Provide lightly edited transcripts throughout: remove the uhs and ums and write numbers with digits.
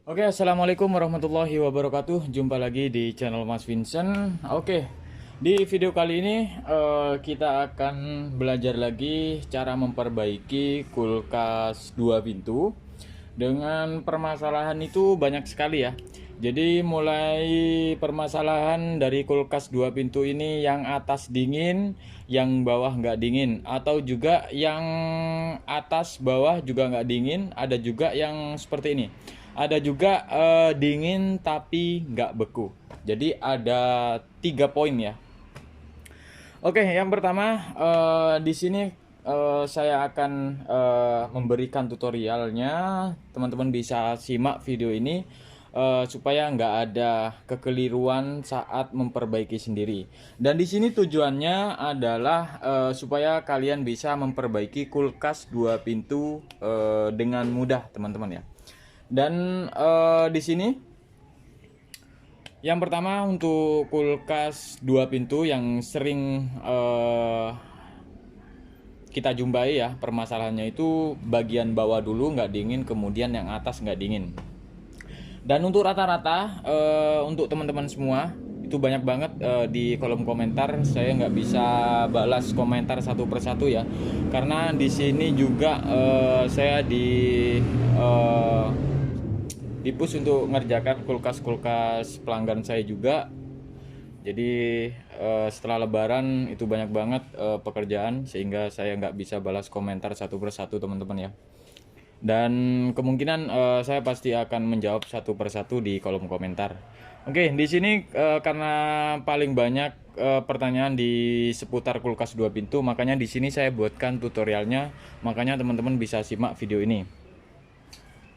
Oke, assalamualaikum warahmatullahi wabarakatuh. Jumpa lagi di channel Mas Vincent. Oke, di video kali ini kita akan belajar lagi cara memperbaiki kulkas dua pintu. Dengan permasalahan itu banyak sekali ya. Jadi mulai permasalahan dari kulkas dua pintu ini yang atas dingin, yang bawah nggak dingin, atau juga yang atas bawah juga nggak dingin. Ada juga yang seperti ini. Ada juga dingin tapi nggak beku. Jadi ada 3 poin ya. Oke, yang pertama di sini saya akan memberikan tutorialnya. Teman-teman bisa simak video ini supaya nggak ada kekeliruan saat memperbaiki sendiri. Dan di sini tujuannya adalah supaya kalian bisa memperbaiki kulkas dua pintu dengan mudah, teman-teman ya. Dan di sini yang pertama untuk kulkas dua pintu yang sering kita jumpai ya, permasalahannya itu bagian bawah dulu nggak dingin, kemudian yang atas nggak dingin. Dan untuk rata-rata untuk teman-teman semua itu banyak banget di kolom komentar. Saya nggak bisa balas komentar satu persatu ya, karena di sini juga saya di push untuk ngerjakan kulkas-kulkas pelanggan saya juga. Jadi setelah lebaran itu banyak banget pekerjaan, sehingga saya nggak bisa balas komentar satu persatu, teman-teman ya. Dan kemungkinan saya pasti akan menjawab satu persatu di kolom komentar. Oke, di sini karena paling banyak pertanyaan di seputar kulkas dua pintu, makanya di sini saya buatkan tutorialnya. Makanya teman-teman bisa simak video ini.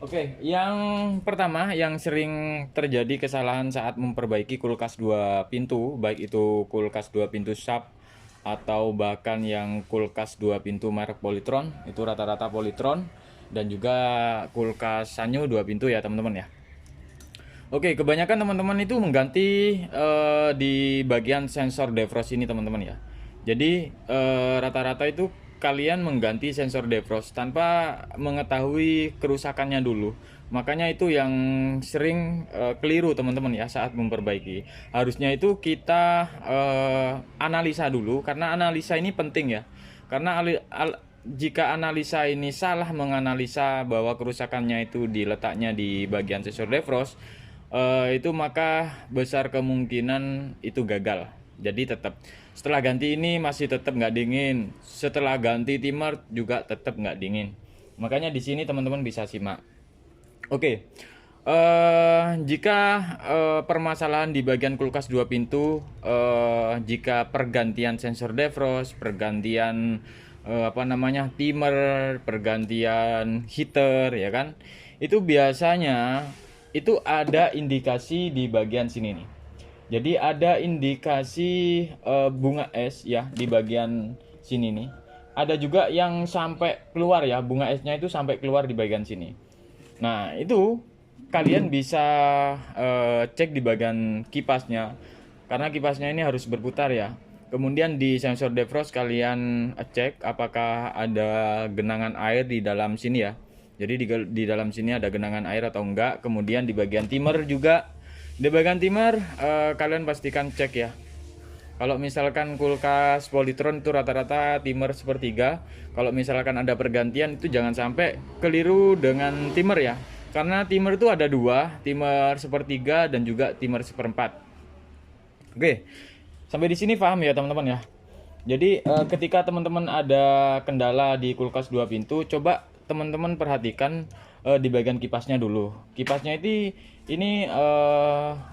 Oke, yang pertama yang sering terjadi kesalahan saat memperbaiki kulkas dua pintu, baik itu kulkas dua pintu Sharp atau bahkan yang kulkas dua pintu merek Polytron, itu rata-rata Polytron, dan juga kulkas Sanyo dua pintu ya teman-teman ya. Oke, kebanyakan teman-teman itu mengganti di bagian sensor defrost ini, teman-teman ya. Jadi rata-rata itu kalian mengganti sensor defrost tanpa mengetahui kerusakannya dulu. Makanya itu yang sering keliru, teman-teman ya, saat memperbaiki. Harusnya itu kita analisa dulu, karena analisa ini penting ya. Karena jika analisa ini salah menganalisa bahwa kerusakannya itu diletaknya di bagian sensor defrost, itu maka besar kemungkinan itu gagal. Jadi tetap setelah ganti ini masih tetap nggak dingin, setelah ganti timer juga tetap nggak dingin. Makanya di sini teman-teman bisa simak. Oke, jika permasalahan di bagian kulkas dua pintu, jika pergantian sensor defrost, pergantian timer, pergantian heater ya kan, itu biasanya itu ada indikasi di bagian sini nih. Jadi ada indikasi bunga es ya di bagian sini nih. Ada juga yang sampai keluar ya, bunga esnya itu sampai keluar di bagian sini. Nah, itu kalian bisa cek di bagian kipasnya. Karena kipasnya ini harus berputar ya. Kemudian di sensor defrost kalian cek apakah ada genangan air di dalam sini ya. Jadi di dalam sini ada genangan air atau enggak. Kemudian di bagian timer juga. Di bagian timer kalian pastikan cek ya. Kalau misalkan kulkas Polytron itu rata-rata timer sepertiga. Kalau misalkan ada pergantian itu jangan sampai keliru dengan timer ya. Karena timer itu ada dua, timer sepertiga dan juga timer seperempat. Oke, sampai di sini paham ya teman-teman ya. Jadi ketika teman-teman ada kendala di kulkas dua pintu, coba teman-teman perhatikan di bagian kipasnya dulu. Kipasnya ini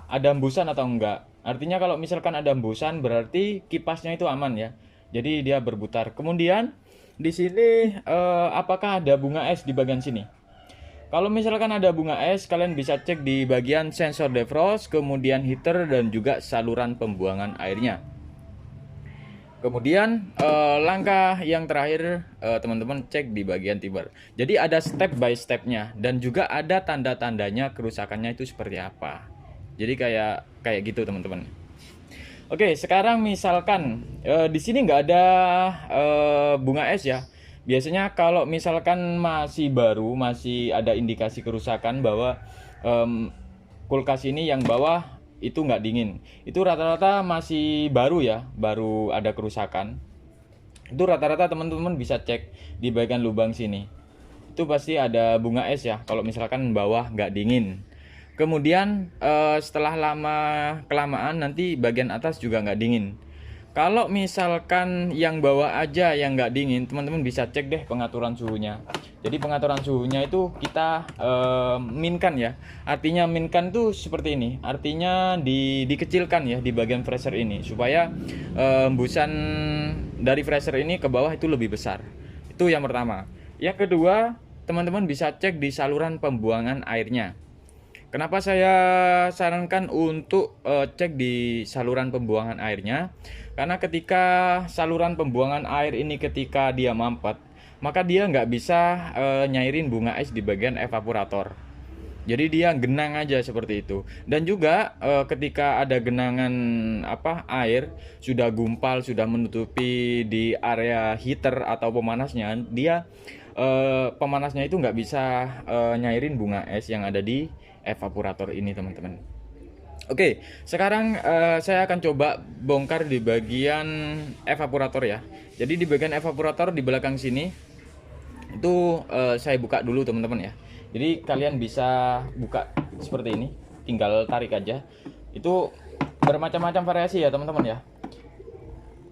ada hembusan atau enggak. Artinya kalau misalkan ada hembusan berarti kipasnya itu aman ya. Jadi dia berputar. Kemudian di sini apakah ada bunga es di bagian sini? Kalau misalkan ada bunga es, kalian bisa cek di bagian sensor defrost, kemudian heater dan juga saluran pembuangan airnya. Kemudian langkah yang terakhir teman-teman cek di bagian timer. Jadi ada step by stepnya dan juga ada tanda-tandanya kerusakannya itu seperti apa. Jadi kayak gitu teman-teman. Oke, sekarang misalkan di sini nggak ada bunga es ya. Biasanya kalau misalkan masih baru, masih ada indikasi kerusakan bahwa kulkas ini yang bawah itu nggak dingin, itu rata-rata masih baru ya, baru ada kerusakan. Itu rata-rata teman-teman bisa cek di bagian lubang sini. Itu pasti ada bunga es ya kalau misalkan bawah nggak dingin. Kemudian setelah lama kelamaan nanti bagian atas juga nggak dingin. Kalau misalkan yang bawah aja yang nggak dingin, teman-teman bisa cek deh pengaturan suhunya. Jadi pengaturan suhunya itu kita minkan ya. Artinya minkan tuh seperti ini. Artinya dikecilkan ya di bagian freezer ini supaya hembusan dari freezer ini ke bawah itu lebih besar. Itu yang pertama. Yang kedua, teman-teman bisa cek di saluran pembuangan airnya. Kenapa saya sarankan untuk cek di saluran pembuangan airnya? Karena ketika saluran pembuangan air ini ketika dia mampet, maka dia nggak bisa nyairin bunga es di bagian evaporator. Jadi dia genang aja seperti itu. Dan juga ketika ada genangan air sudah gumpal, sudah menutupi di area heater atau pemanasnya, dia pemanasnya itu nggak bisa nyairin bunga es yang ada di evaporator ini, teman-teman. Oke, sekarang saya akan coba bongkar di bagian evaporator ya. Jadi di bagian evaporator di belakang sini itu saya buka dulu, teman-teman ya. Jadi kalian bisa buka seperti ini, tinggal tarik aja. Itu bermacam-macam variasi ya, teman-teman ya.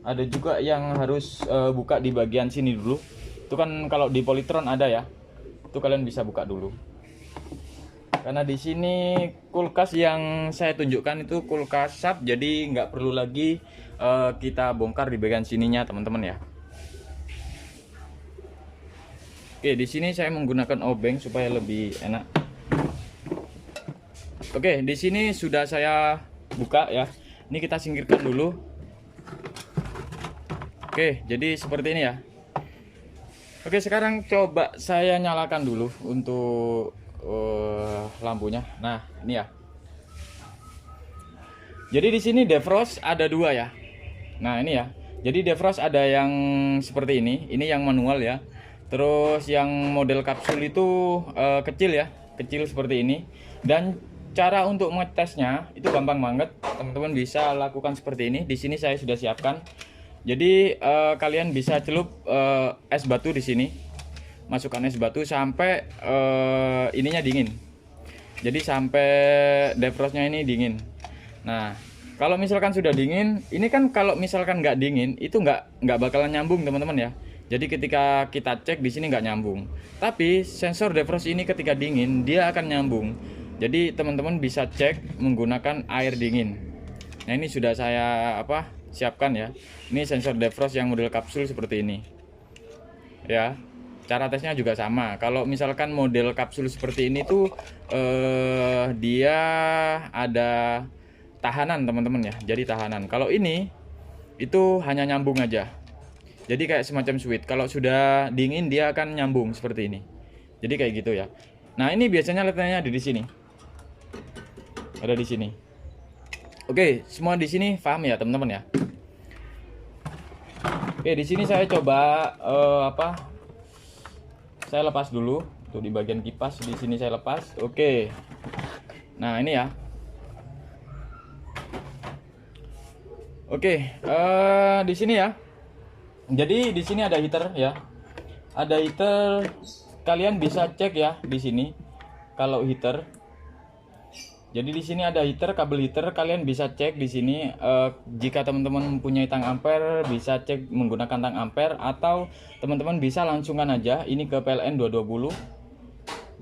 Ada juga yang harus buka di bagian sini dulu. Itu kan kalau di Polytron ada ya. Itu kalian bisa buka dulu. Karena di sini kulkas yang saya tunjukkan itu kulkas SAP, jadi nggak perlu lagi kita bongkar di bagian sininya, teman-teman ya. Oke, di sini saya menggunakan obeng supaya lebih enak. Oke, di sini sudah saya buka ya. Ini kita singkirkan dulu. Oke, jadi seperti ini ya. Oke, sekarang coba saya nyalakan dulu untuk lampunya. Nah, ini ya. Jadi di sini defrost ada dua ya. Nah, ini ya. Jadi defrost ada yang seperti ini. Ini yang manual ya. Terus yang model kapsul itu kecil ya, kecil seperti ini. Dan cara untuk mengetesnya itu gampang banget. Teman-teman bisa lakukan seperti ini. Di sini saya sudah siapkan. Jadi kalian bisa celup es batu di sini. Masukkan es batu sampai ininya dingin. Jadi sampai defrostnya ini dingin. Nah, kalau misalkan sudah dingin, ini kan kalau misalkan nggak dingin, itu nggak bakalan nyambung, teman-teman ya. Jadi ketika kita cek di sini nggak nyambung. Tapi sensor defrost ini ketika dingin dia akan nyambung. Jadi teman-teman bisa cek menggunakan air dingin. Nah, ini sudah saya siapkan ya. Ini sensor defrost yang model kapsul seperti ini. Ya. Cara tesnya juga sama. Kalau misalkan model kapsul seperti ini tuh dia ada tahanan, teman-teman ya. Jadi tahanan. Kalau ini itu hanya nyambung aja. Jadi kayak semacam switch. Kalau sudah dingin dia akan nyambung seperti ini. Jadi kayak gitu ya. Nah, ini biasanya letaknya ada di sini. Ada di sini. Oke, semua di sini paham ya, teman-teman ya. Oke, di sini saya coba saya lepas dulu tuh di bagian kipas, di sini saya lepas. Oke. Nah, ini ya. Oke, di sini ya. Jadi di sini ada heater ya. Ada heater, kalian bisa cek ya di sini. Kalau heater. Jadi di sini ada heater, kabel heater, kalian bisa cek di sini. Jika teman-teman mempunyai tang ampere, bisa cek menggunakan tang ampere, atau teman-teman bisa langsungkan aja ini ke PLN 220.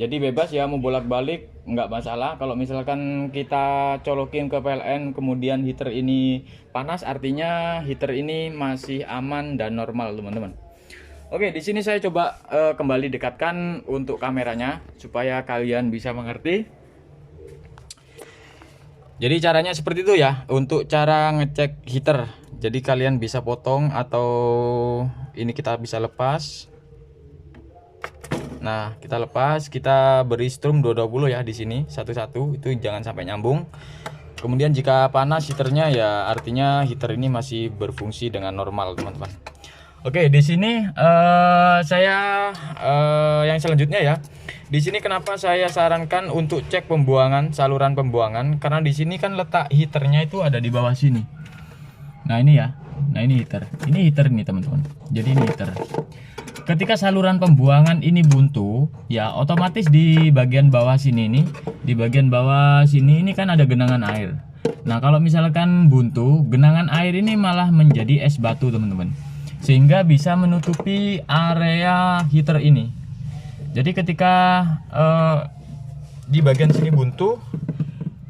Jadi bebas ya, mau bolak-balik nggak masalah. Kalau misalkan kita colokin ke PLN kemudian heater ini panas, artinya heater ini masih aman dan normal, teman-teman. Oke, di sini saya coba kembali dekatkan untuk kameranya supaya kalian bisa mengerti. Jadi caranya seperti itu ya untuk cara ngecek heater. Jadi kalian bisa potong atau ini kita bisa lepas. Nah, kita lepas, kita beri strum 220 ya di sini satu-satu, itu jangan sampai nyambung. Kemudian jika panas heaternya ya artinya heater ini masih berfungsi dengan normal, teman-teman. Oke, di sini saya yang selanjutnya ya. Di sini kenapa saya sarankan untuk cek pembuangan, saluran pembuangan, karena di sini kan letak heaternya itu ada di bawah sini. Nah ini ya, nah ini heater, ini teman-teman. Jadi ini heater. Ketika saluran pembuangan ini buntu, ya otomatis di bagian bawah sini nih, di bagian bawah sini ini kan ada genangan air. Nah kalau misalkan buntu, genangan air ini malah menjadi es batu teman-teman, sehingga bisa menutupi area heater ini. Jadi ketika di bagian sini buntu,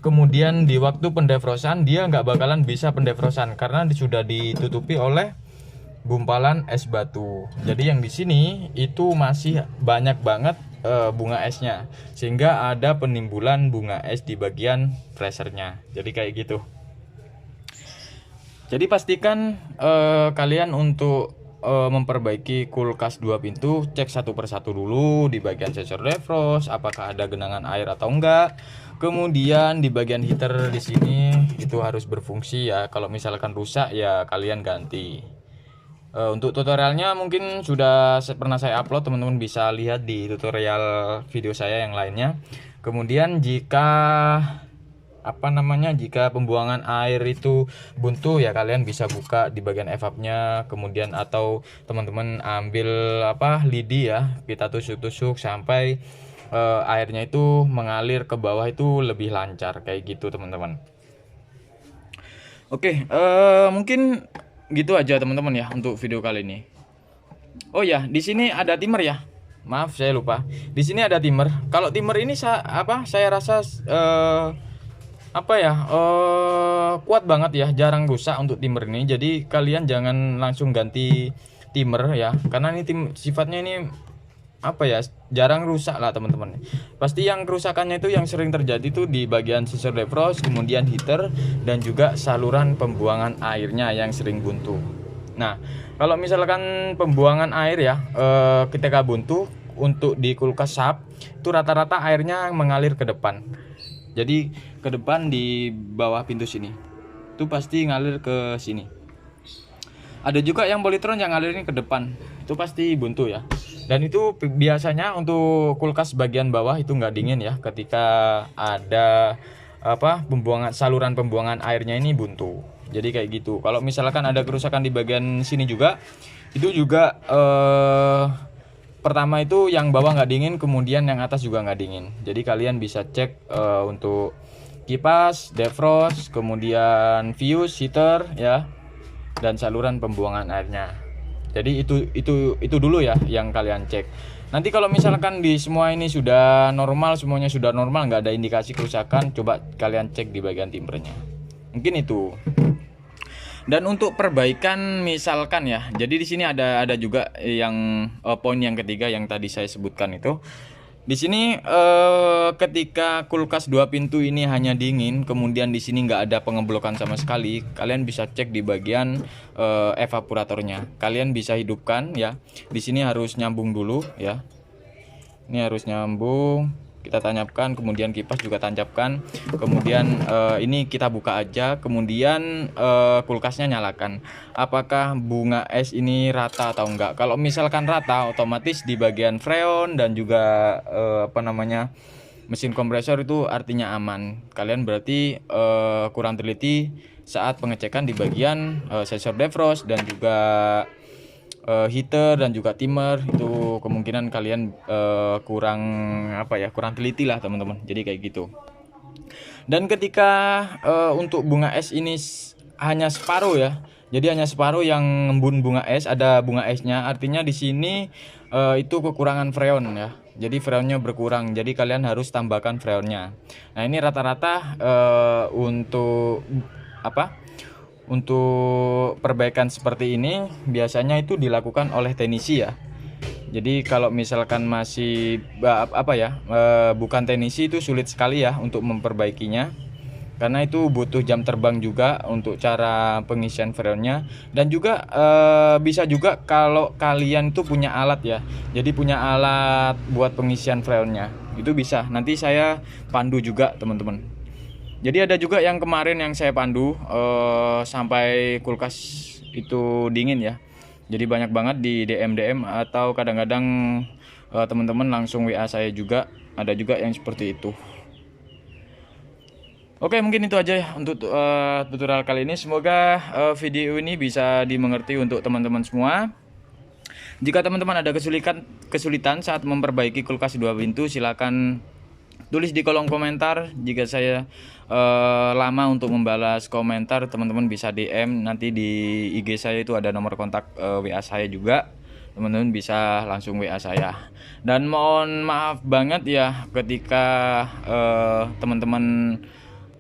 kemudian di waktu pendefrosan dia nggak bakalan bisa pendefrosan karena sudah ditutupi oleh gumpalan es batu. Jadi yang di sini itu masih banyak banget bunga esnya, sehingga ada penimbulan bunga es di bagian freezernya. Jadi kayak gitu. Jadi pastikan kalian untuk memperbaiki kulkas 2 pintu, cek satu persatu dulu di bagian sensor defrost apakah ada genangan air atau enggak. Kemudian di bagian heater di sini itu harus berfungsi ya. Kalau misalkan rusak ya kalian ganti. Untuk tutorialnya mungkin sudah pernah saya upload, teman-teman bisa lihat di tutorial video saya yang lainnya. Kemudian jika pembuangan air itu buntu ya kalian bisa buka di bagian evapnya, kemudian atau teman-teman ambil lidi ya, kita tusuk-tusuk sampai airnya itu mengalir ke bawah itu lebih lancar kayak gitu teman-teman. Oke, mungkin gitu aja teman-teman ya untuk video kali ini. Oh ya, di sini ada timer ya. Maaf saya lupa. Di sini ada timer. Kalau timer ini saya rasa kuat banget ya, jarang rusak untuk timer ini. Jadi kalian jangan langsung ganti timer ya, karena ini sifatnya ini jarang rusak lah teman-teman. Pasti yang kerusakannya itu yang sering terjadi itu di bagian sensor defrost, kemudian heater, dan juga saluran pembuangan airnya yang sering buntu. Nah kalau misalkan pembuangan air ya ketika buntu, untuk di kulkas SAP itu rata-rata airnya mengalir ke depan. Jadi ke depan di bawah pintu sini itu pasti ngalir ke sini. Ada juga yang Polytron yang ngalirin ke depan, itu pasti buntu ya. Dan itu biasanya untuk kulkas bagian bawah itu nggak dingin ya ketika ada saluran pembuangan airnya ini buntu. Jadi kayak gitu. Kalau misalkan ada kerusakan di bagian sini juga, itu juga pertama itu yang bawah nggak dingin, kemudian yang atas juga nggak dingin. Jadi kalian bisa cek untuk kipas, defrost, kemudian fuse, heater ya, dan saluran pembuangan airnya. Jadi itu dulu ya yang kalian cek. Nanti kalau misalkan di semua ini sudah normal, semuanya sudah normal, nggak ada indikasi kerusakan, coba kalian cek di bagian timernya. Mungkin itu. Dan untuk perbaikan misalkan ya, jadi di sini ada juga yang poin yang ketiga yang tadi saya sebutkan itu. Di sini ketika kulkas 2 pintu ini hanya dingin, kemudian di sini nggak ada pengeblokan sama sekali, kalian bisa cek di bagian evaporatornya. Kalian bisa hidupkan ya. Di sini harus nyambung dulu ya. Ini harus nyambung. Kita tancapkan, kemudian kipas juga tancapkan. Kemudian ini kita buka aja, kemudian kulkasnya nyalakan. Apakah bunga es ini rata atau enggak? Kalau misalkan rata, otomatis di bagian freon dan juga mesin kompresor itu artinya aman. Kalian berarti kurang teliti saat pengecekan di bagian sensor defrost dan juga heater dan juga timer. Itu kemungkinan kalian kurang teliti lah teman-teman. Jadi kayak gitu. Dan ketika untuk bunga es ini hanya separuh ya, jadi hanya separuh yang ngembun bunga es, ada bunga esnya, artinya di sini itu kekurangan freon ya. Jadi freonnya berkurang, jadi kalian harus tambahkan freonnya. Nah ini rata-rata untuk perbaikan seperti ini biasanya itu dilakukan oleh teknisi ya. Jadi kalau misalkan masih bukan teknisi itu sulit sekali ya untuk memperbaikinya, karena itu butuh jam terbang juga untuk cara pengisian freonnya. Dan juga bisa juga kalau kalian itu punya alat ya, jadi punya alat buat pengisian freonnya, itu bisa nanti saya pandu juga teman-teman. Jadi ada juga yang kemarin yang saya pandu sampai kulkas itu dingin ya. Jadi banyak banget di DM atau kadang-kadang teman-teman langsung WA saya juga, ada juga yang seperti itu. Oke, mungkin itu aja ya untuk tutorial kali ini. Semoga video ini bisa dimengerti untuk teman-teman semua. Jika teman-teman ada kesulitan saat memperbaiki kulkas 2 pintu, silakan tulis di kolom komentar. Jika saya lama untuk membalas komentar, teman-teman bisa DM. Nanti di IG saya itu ada nomor kontak WA saya juga. Teman-teman bisa langsung WA saya. Dan mohon maaf banget ya ketika teman-teman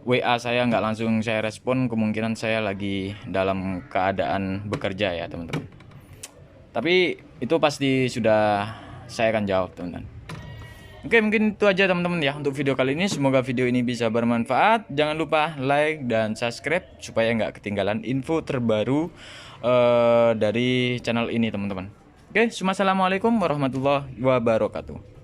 WA saya nggak langsung saya respon, kemungkinan saya lagi dalam keadaan bekerja ya teman-teman. Tapi itu pasti sudah saya akan jawab teman-teman. Oke, mungkin itu aja teman-teman ya untuk video kali ini. Semoga video ini bisa bermanfaat. Jangan lupa like dan subscribe supaya nggak ketinggalan info terbaru dari channel ini teman-teman. Oke, assalamualaikum warahmatullahi wabarakatuh.